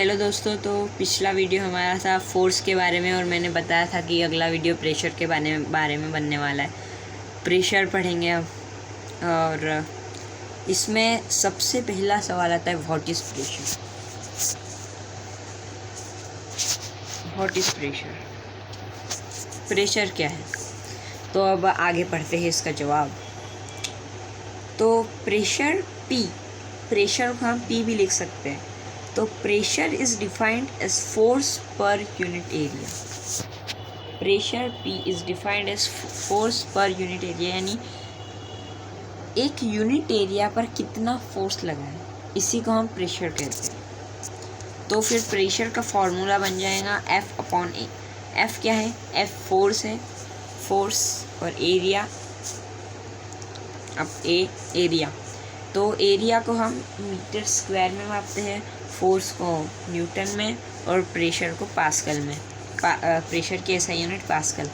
Hello दोस्तों, तो पिछला वीडियो हमारा था फोर्स के बारे में और मैंने बताया था कि अगला वीडियो प्रेशर के बारे में बनने वाला है। प्रेशर पढ़ेंगे अब। और इसमें सबसे पहला सवाल आता है, what is pressure. What is pressure, pressure क्या है। तो अब आगे पढ़ते हैं इसका जवाब। तो प्रेशर पी, प्रेशर को हम पी भी लिख सकते हैं। तो pressure is defined as force per unit area. Pressure P is defined as force per unit area, यानी एक यूनिट एरिया पर कितना फोर्स लगा है, इसी को हम प्रेशर कहते हैं। तो फिर प्रेशर का फॉर्मूला बन जाएगा F अपॉन ए। F क्या है? F फोर्स है, फोर्स और एरिया। अब ए एरिया, तो एरिया को हम मीटर स्क्वायर में मापते हैं, फोर्स को न्यूटन में और प्रेशर को पास्कल में। प्रेशर की ऐसा यूनिट पास्कल,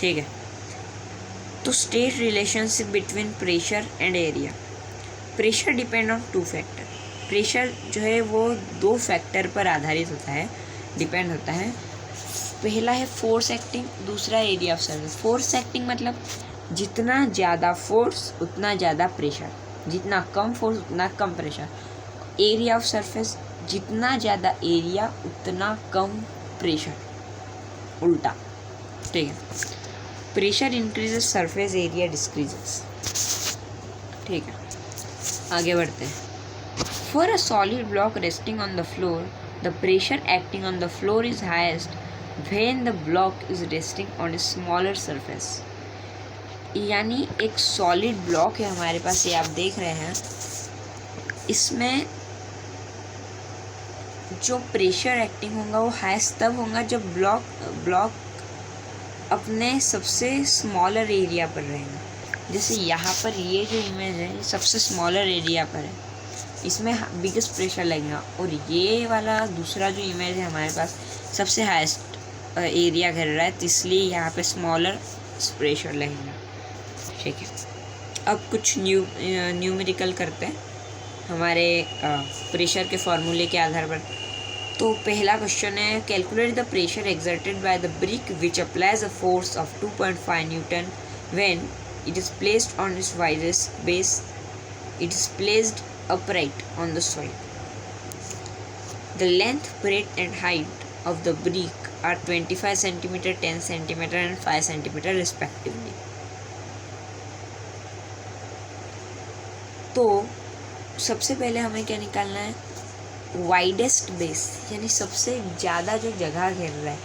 ठीक है। तो state relationship between pressure and area. Pressure depend on two factor. Pressure जो है वो दो फैक्टर पर आधारित होता है, डिपेंड होता है। पहला है फोर्स एक्टिंग, दूसरा area of surface. Force acting मतलब जितना ज़्यादा फोर्स उतना ज़्यादा प्रेशर, जितना कम फोर्स उतना कम प्रेशर। एरिया ऑफ सरफेस, जितना ज़्यादा एरिया उतना कम प्रेशर, उल्टा, ठीक है। Pressure increases, surface area decreases, ठीक है। आगे बढ़ते हैं। For a solid block resting on the floor, the pressure acting on the floor is highest when the block is resting on a smaller surface. यानी एक सॉलिड ब्लॉक है हमारे पास, ये आप देख रहे हैं। इसमें जो प्रेशर एक्टिंग होगा वो हाईएस्ट तब होगा जब ब्लॉक अपने सबसे स्मॉलर एरिया पर रहेगा। जैसे यहाँ पर ये जो इमेज है ये सबसे स्मॉलर एरिया पर है, इसमें बिगेस्ट प्रेशर लगेगा। और ये वाला दूसरा जो इमेज है हमारे पास सबसे हाईएस्ट एरिया घेर रहा है, तो इसलिए यहाँ पे स्मॉलर प्रेशर लगेगा, ठीक है। अब कुछ न्यूमेरिकल करते हैं हमारे प्रेशर के फॉर्मूले के आधार पर। तो पहला क्वेश्चन है, calculate the pressure exerted by the brick which applies a force of 2.5 Newton when it is placed on it's widest base, it is placed upright on the soil. The length, breadth and height of the brick are 25 cm, 10 cm and 5 cm respectively. तो सबसे पहले हमें क्या निकालना है? Widest base, यानी सबसे ज़्यादा जो जगह घेर रहा है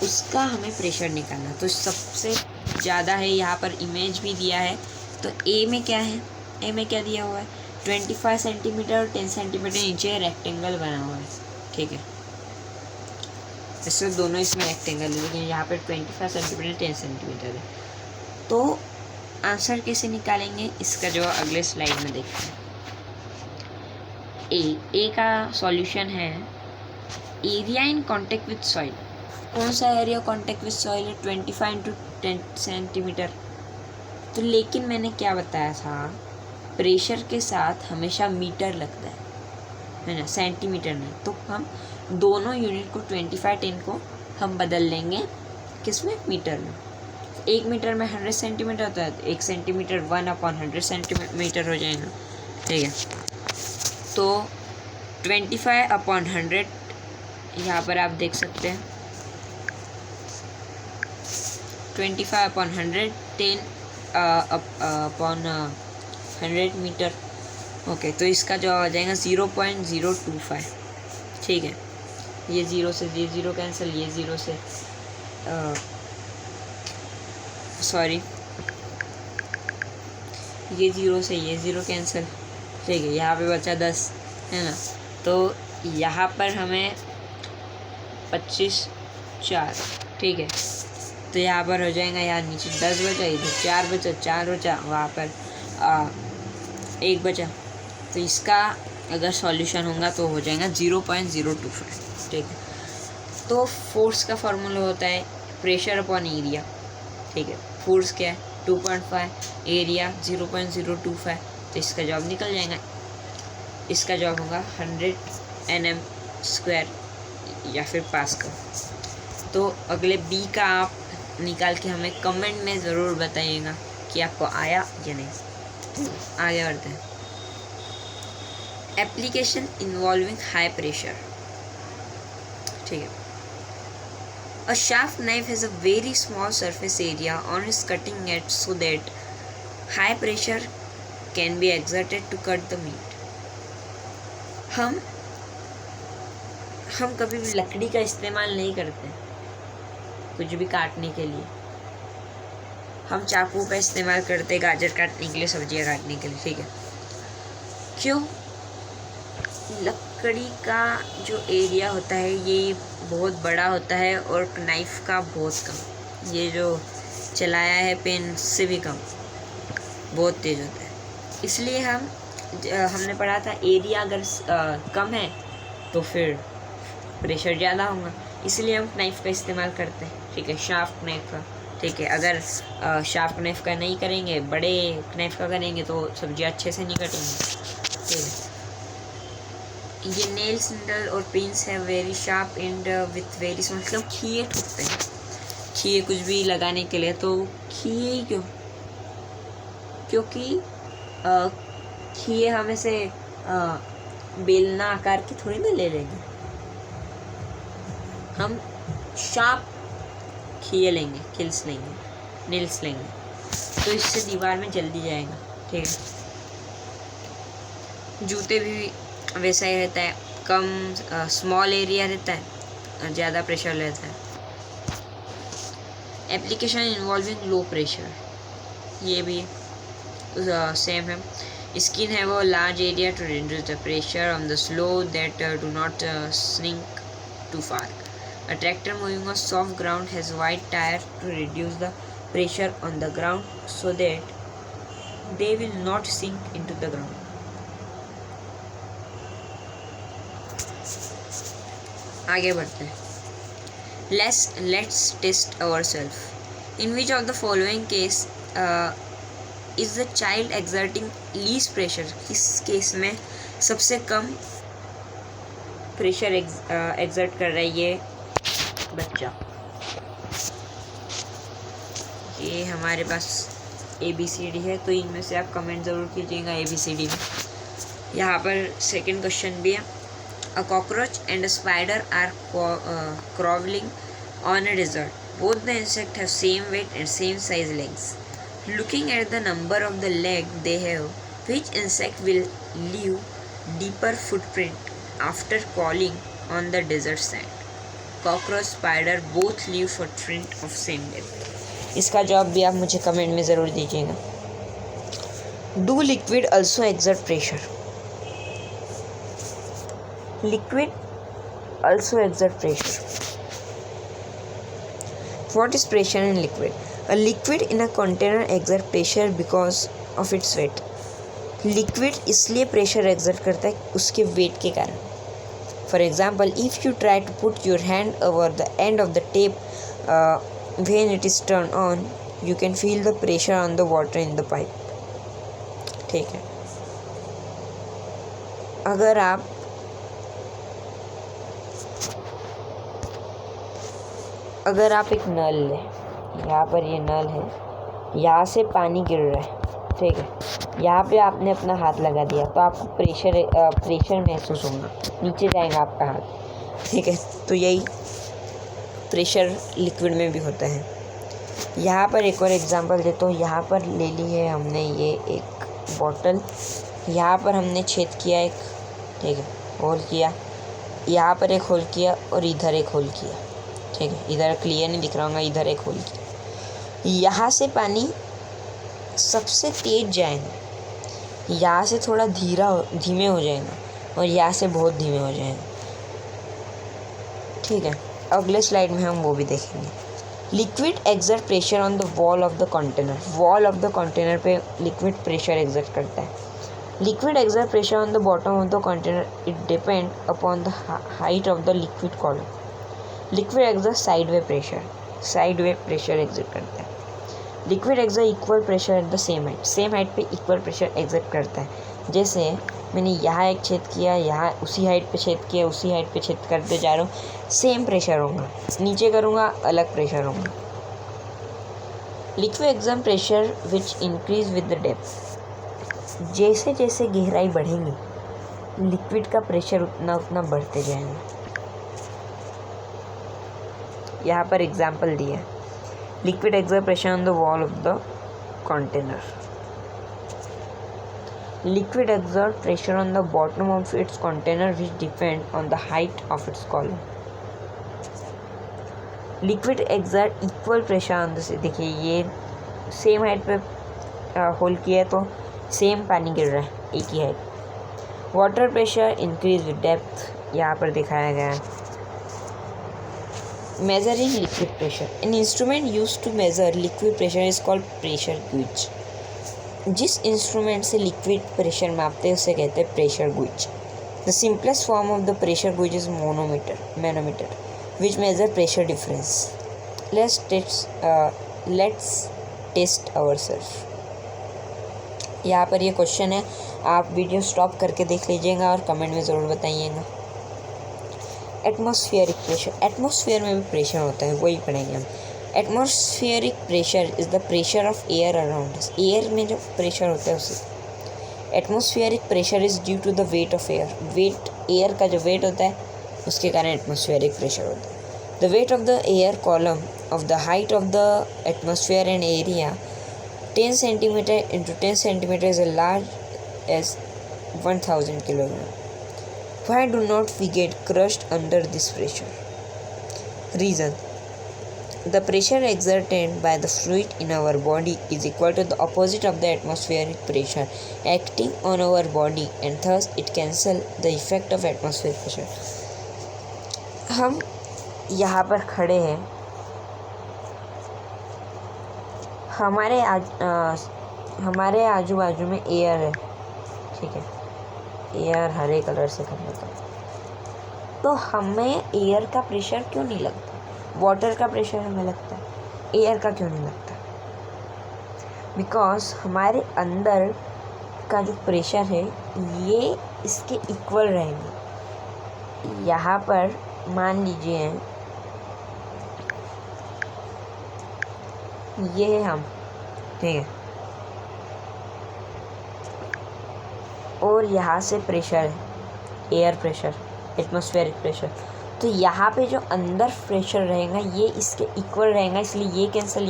उसका हमें प्रेशर निकालना। तो सबसे ज़्यादा है, यहाँ पर इमेज भी दिया है। तो ए में क्या है? ए में क्या दिया हुआ है? 25 सेंटीमीटर और 10 सेंटीमीटर नीचे रेक्टेंगल बना हुआ है, ठीक है। इससे दोनों इसमें रेक्टेंगल है, लेकिन यहाँ पर 25 सेंटीमीटर 10 सेंटीमीटर है। तो आंसर कैसे निकालेंगे इसका जो अगले स्लाइड में देखते हैं। ए का सॉल्यूशन है area in contact with soil. कौन सा एरिया कांटेक्ट विद सॉइल है? 25 इंटू 10 सेंटीमीटर। तो लेकिन मैंने क्या बताया था, प्रेशर के साथ हमेशा मीटर लगता है ना, सेंटीमीटर नहीं। तो हम दोनों यूनिट को 25, 10 को हम बदल लेंगे किसमें? मीटर में। 1 मीटर में 100 सेंटीमीटर होता है, तो 1 सेंटीमीटर 1/100 सेंटीमीटर हो जाएगा, ठीक है। तो 25/100 यहाँ पर आप देख सकते हैं, 25/100 10/100 मीटर। ओके, तो इसका जवाब आ जाएगा 0.025, ठीक है। ये ज़ीरो से ये ज़ीरो कैंसिल, ये ज़ीरो से सॉरी, ये ज़ीरो से ये ज़ीरो कैंसिल, ठीक है। यहाँ पे बचा 10, है ना। तो यहाँ पर हमें 25 4, ठीक है। तो यहाँ पर हो जाएगा, यहाँ नीचे 10 बचा, इधर 4 बचा, 4 बचा, वहाँ पर 1 बचा। तो इसका अगर सॉल्यूशन होगा तो हो जाएगा 0.025, ठीक है। तो फोर्स का फॉर्मूला होता है प्रेशर अपॉन एरिया, ठीक है। फोर्स क्या है? 2.5, एरिया 0.025। तो इसका जवाब निकल जाएगा। इसका जवाब होगा 100 Nm स्क्वायर या फिर पास्कल। तो अगले बी का आप निकाल के हमें कमेंट में ज़रूर बताइएगा कि आपको आया या नहीं। आगे बढ़ते हैं। Application involving high pressure. ठीक है। A shaft knife has a very small surface area on its cutting edge so that high pressure can be exerted to cut the meat. हम कभी भी लकड़ी का इस्तेमाल नहीं करते कुछ भी काटने के लिए। हम चाकू का इस्तेमाल करते हैं गाजर काटने के लिए, सब्जियां काटने के लिए। ठीक है। क्यों? लकड़ी का जो एरिया होता है ये बहुत बड़ा होता है और नाइफ का बहुत कम। ये जो चलाया है पेन से भी कम, बहुत तेज़ होता है। इसलिए हमने पढ़ा था एरिया अगर कम है तो फिर प्रेशर ज़्यादा होगा, इसलिए हम नाइफ का इस्तेमाल करते हैं। ठीक है, शार्प नाइफ का। ठीक है, अगर शार्प नाइफ का नहीं करेंगे, बड़े नाइफ का करेंगे तो सब्जियाँ अच्छे से नहीं कटेंगी। ठीक है। ये नेल्स निडल और पिन्स है very sharp and with very small. मतलब खिए ठोकते हैं, खिए कुछ भी लगाने के लिए। तो खिए ही क्यों? क्योंकि खिए हम ऐसे बेलना आकार की थोड़ी ना ले लेंगे, हम शार्प खिए लेंगे, किल्स लेंगे, नेल्स लेंगे, तो इससे दीवार में जल्दी जाएगा। ठीक है। जूते भी वैसा ही रहता है, कम स्मॉल एरिया रहता है, ज़्यादा प्रेशर रहता है। एप्लीकेशन इन्वॉल्विंग लो प्रेशर, ये भी सेम है। स्किन है वो large area to reduce the pressure on the slow that do not sink too far. A tractor moving on soft ground has wide tire to reduce the pressure on the ground so that they will not sink into the ground. आगे बढ़ते हैं। Let's test ourselves. In which of the following case is the child exerting least pressure? किस case में सबसे कम pressure exert कर रहा है ये बच्चा? ये हमारे पास ABCD है, तो इनमें से आप कमेंट ज़रूर कीजिएगा ABCD में। यहाँ पर सेकंड क्वेश्चन भी है। A cockroach and a spider are crawling on a desert. Both the insects have same weight and same size legs. Looking at the number of the leg they have, which insect will leave deeper footprint after crawling on the desert sand? Cockroach, spider both leave footprint of same depth. इसका जवाब भी आप मुझे comment में ज़रूर दीजिएगा। Do liquid also exert pressure? Liquid also exert pressure. What is pressure in liquid? A liquid in a container exert pressure because of its weight. Liquid इसलिए pressure exert करता है उसके weight के कारण। For example, if you try to put your hand over the end of the tape when it is turned on, you can feel the pressure on the water in the pipe. ठीक है। अगर आप एक नल लें, यहाँ पर ये नल है, यहाँ से पानी गिर रहा है। ठीक है। यहाँ पे आपने अपना हाथ लगा दिया तो आपको प्रेशर महसूस होगा, नीचे जाएगा आपका हाथ। ठीक है। तो यही प्रेशर लिक्विड में भी होता है। यहाँ पर एक और एग्जांपल देता हूँ। यहाँ पर ले ली है हमने ये एक बॉटल, यहाँ पर हमने छेद किया एक, ठीक है, होल किया, यहाँ पर एक होल किया और इधर एक होल किया। ठीक है, इधर क्लियर नहीं दिख रहा होगा, इधर एक होल किया। यहाँ से पानी सबसे तेज जाएगा, यहाँ से थोड़ा धीमे हो जाएगा और यहाँ से बहुत धीमे हो जाएगा। ठीक है। अगले स्लाइड में हम वो भी देखेंगे। Liquid exert pressure on the wall of the container. Wall of the container पे लिक्विड प्रेशर एक्सर्ट करता है। Liquid exert pressure on the bottom of the container, it depend upon the height of the liquid column. Liquid exert side way pressure exert करता है। Liquid exert equal pressure at the same height पे equal pressure exert करता है। जैसे मैंने यहाँ एक छेद किया, यहाँ उसी हाइट पे छेद किया, उसी हाइट पे छेद करते जा रहा हूँ, सेम प्रेशर होगा। नीचे करूँगा अलग प्रेशर होगा। Liquid exert pressure which increase with the depth. जैसे जैसे गहराई बढ़ेंगी लिक्विड का प्रेशर उतना उतना बढ़ते जाएगा। यहाँ पर एग्जाम्पल दिया है, liquid exert pressure on the wall of the container. Liquid exert pressure on the bottom of its container which depend on the height of its column. Liquid exert equal pressure on the, देखिए ये same height पे whole किया है तो same पानी गिर रहा है एक ही height. Water pressure increase with depth, यहाँ पर दिखाया गया है। Measuring liquid pressure. An instrument used to measure liquid pressure is called pressure gauge. जिस इंस्ट्रूमेंट से लिक्विड प्रेशर मापते हैं उसे कहते हैं pressure gauge. The simplest form of the pressure gauge is manometer which measure pressure difference. Let's test ourselves. यहाँ पर ये क्वेश्चन है, आप वीडियो स्टॉप करके देख लीजिएगा और कमेंट में ज़रूर बताइएगा। एटमॉस्फेरिक प्रेशर, एटमॉस्फेयर में भी प्रेशर होता है, वही पढ़ेंगे हम। Atmospheric pressure is the pressure of air around us. Air में जो प्रेशर होता है उसे atmospheric pressure is due to the weight of air. Weight, air का जो वेट होता है उसके कारण एटमॉस्फेरिक प्रेशर होता है। The weight of the air column of the height of the atmosphere and area 10 centimetre into 10 centimetre is as large as 1000 kilogram. Why do not we get crushed under this pressure? Reason: the pressure exerted by the fluid in our body is equal to the opposite of the atmospheric pressure acting on our body, and thus it cancels the effect of atmospheric pressure. हम यहाँ पर खड़े हैं, हमारे आजू बाजू में air है, ठीक है, एयर हरे कलर से कर लेता हूँ, तो हमें एयर का प्रेशर क्यों नहीं लगता? वाटर का प्रेशर हमें लगता है, एयर का क्यों नहीं लगता? बिकॉज हमारे अंदर का जो प्रेशर है ये इसके इक्वल रहेंगे। यहाँ पर मान लीजिए ये है हम, ठीक है, और यहाँ से प्रेशर है, एयर प्रेशर, एटमॉस्फेरिक प्रेशर, तो यहाँ पे जो अंदर प्रेशर रहेगा ये इसके इक्वल रहेगा, इसलिए ये कैंसिल,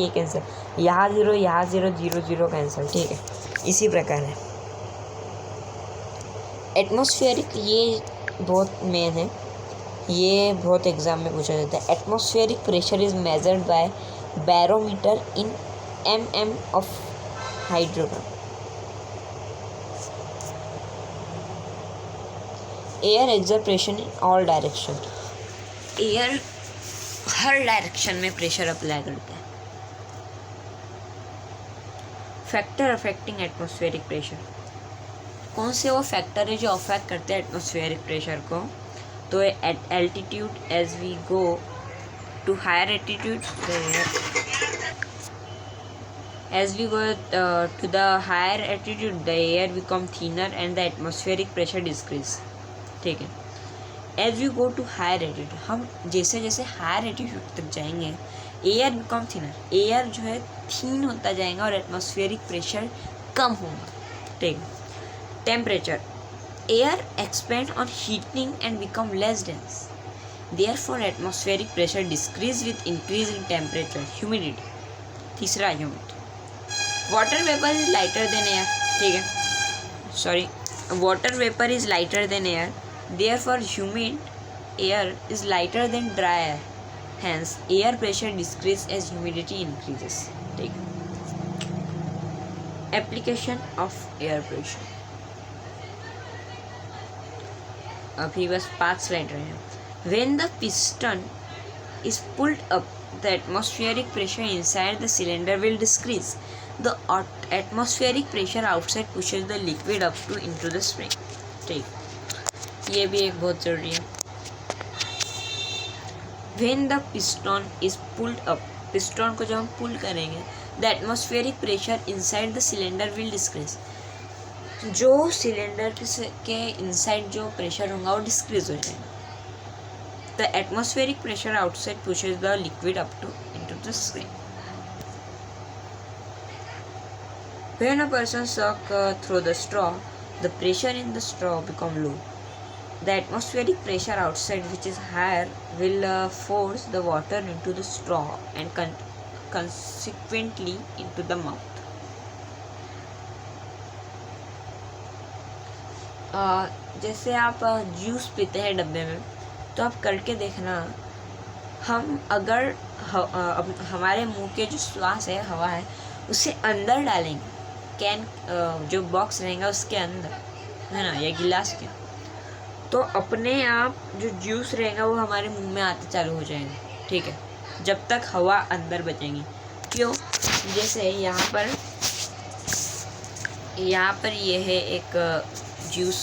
यहाँ ज़ीरो, यहाँ ज़ीरो, ज़ीरो ज़ीरो कैंसिल, ठीक है। इसी प्रकार है एटमॉस्फेरिक, ये बहुत मेन है, ये बहुत एग्जाम में पूछा जाता है। Atmospheric pressure is measured by barometer in mm of hydrogram. Air exert pressure in all direction, air हर डायरेक्शन में प्रेशर अप्लाई करता है। फैक्टर अफेक्टिंग एटमॉस्फेरिक प्रेशर, कौन से वो फैक्टर है जो अफेक्ट करते हैं एटमॉस्फेरिक प्रेशर को? तो at altitude, as we go to higher altitude, as we go to the higher altitude the air become thinner and the atmospheric pressure decrease, ठीक है। as we go to higher altitude, हम जैसे जैसे higher altitude तक जाएंगे air become thinner, air जो है थीन होता जाएगा और एटमॉस्फेरिक प्रेशर कम होगा, ठीक है। Temperature, air expand on heating and become less dense, therefore atmospheric pressure decrease with increase in temperature. Humidity, तीसरा humidity. Water vapour is lighter than air, ठीक है, sorry, water vapour is lighter than air, therefore humid air is lighter than dry air, hence air pressure decrease as humidity increases, ठीक है। Application of air pressure, अभी बस 5 slide रहे हैं। When the piston is pulled up the atmospheric pressure inside the cylinder will decrease. The atmospheric pressure outside pushes the liquid up to into the spring, ठीक, ये भी एक बहुत जरूरी है। When the piston is pulled up, piston को जब हम पुल करेंगे the atmospheric pressure inside the cylinder will decrease. जो सिलेंडर के इनसाइड जो प्रेशर होगा वो डिक्रीज हो जाएगा। The atmospheric pressure outside pushes the liquid up to into the screen. When a person suck through the straw, the pressure in the straw become low. The atmospheric pressure outside, which is higher, will force the water into the straw and consequently into the mouth. जैसे आप juice पीते हैं डब्बे में, तो आप करके देखना, हम अगर हमारे मुंह के जो श्वास है, हवा है, उसे अंदर डालेंगे, कैन जो बॉक्स रहेगा उसके अंदर, है ना, या गिलास के, तो अपने आप जो जूस रहेगा वो हमारे मुंह में आते चालू हो जाएंगे, ठीक है, जब तक हवा अंदर बचेगी। क्यों? जैसे यहाँ पर ये है एक जूस,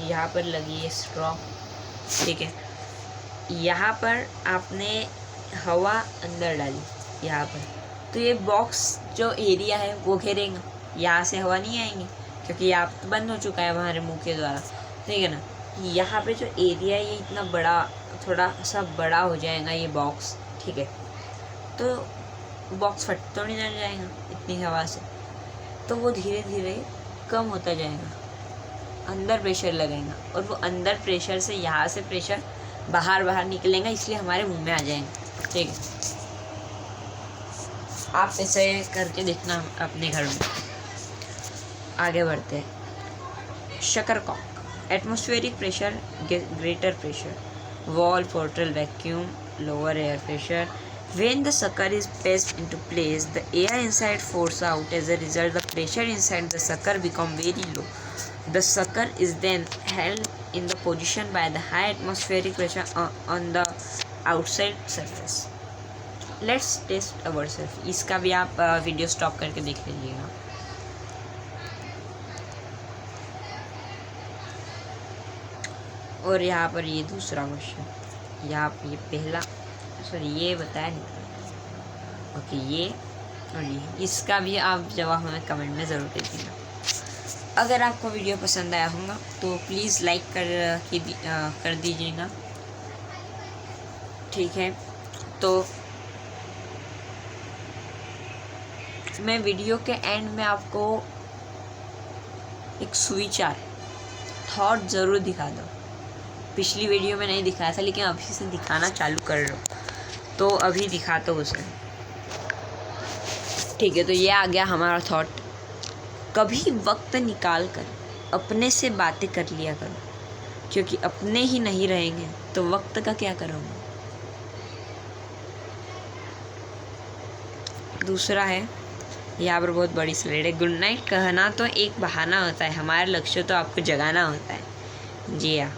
यहाँ पर लगी है स्ट्रॉ, ठीक है, यहाँ पर आपने हवा अंदर डाली यहाँ पर, तो ये बॉक्स जो एरिया है वो घेरेगा, यहाँ से हवा नहीं आएंगी क्योंकि यहाँ तो बंद हो चुका है हमारे मुंह के द्वारा, ठीक है ना। यहाँ पे जो एरिया है ये इतना बड़ा, थोड़ा सा बड़ा हो जाएगा ये बॉक्स, ठीक है, तो बॉक्स फट तो नहीं जाएगा इतनी हवा से, तो वो धीरे धीरे कम होता जाएगा, अंदर प्रेशर लगेगा, और वो अंदर प्रेशर से यहाँ से प्रेशर बाहर निकलेगा, इसलिए हमारे मुंह में आ जाएंगे, ठीक है। आप ऐसे करके देखना अपने घर में। आगे बढ़ते हैं। शकरकॉक, atmospheric pressure, greater pressure, wall portal vacuum, lower air pressure. When the sucker is pressed into place, the air inside forces out. As a result, the pressure inside the sucker becomes very low. The sucker is then held in the position by the high atmospheric pressure on the outside surface. Let's test ourselves. इसका भी आप video stop करके देख लीजिएगा। और यहाँ पर ये दूसरा क्वेश्चन, यहाँ पर ये पहला, सॉरी ये बताया नहीं, ओके, ये और ये, इसका भी आप जवाब हमें कमेंट में ज़रूर दीजिएगा। अगर आपको वीडियो पसंद आया होगा तो प्लीज़ लाइक कर दीजिएगा, ठीक है। तो मैं वीडियो के एंड में आपको एक सुविचार, थॉट ज़रूर दिखा दो। पिछली वीडियो में नहीं दिखाया था, लेकिन अभी से दिखाना चालू कर रहा हूँ, तो अभी दिखाता हूँ उसे, ठीक है। तो ये आ गया हमारा थॉट। कभी वक्त निकाल कर अपने से बातें कर लिया करो, क्योंकि अपने ही नहीं रहेंगे तो वक्त का क्या करोगे। दूसरा है, यहाँ पर बहुत बड़ी स्लाइड है। गुड नाइट कहना तो एक बहाना होता है, हमारा लक्ष्य तो आपको जगाना होता है। जी हाँ,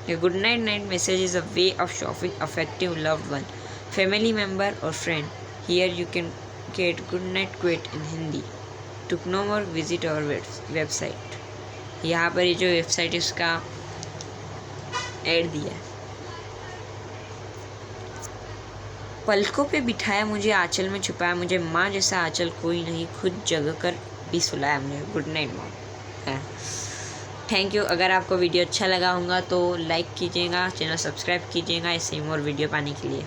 A good night message is a way of showing affective loved one, family member or friend. Here you can get good night quote in Hindi. To know more, visit our website. यहाँ पर ये जो website है उसका add दिया है। पलकों पे बिठाया मुझे, आंचल में छुपाया मुझे, माँ जैसा आंचल कोई नहीं, खुद जगह कर भी सुलाया मुझे। Good night mom. Thank you. अगर आपको वीडियो अच्छा लगा होगा तो लाइक कीजिएगा, चैनल सब्सक्राइब कीजिएगा ऐसे ही और वीडियो पाने के लिए।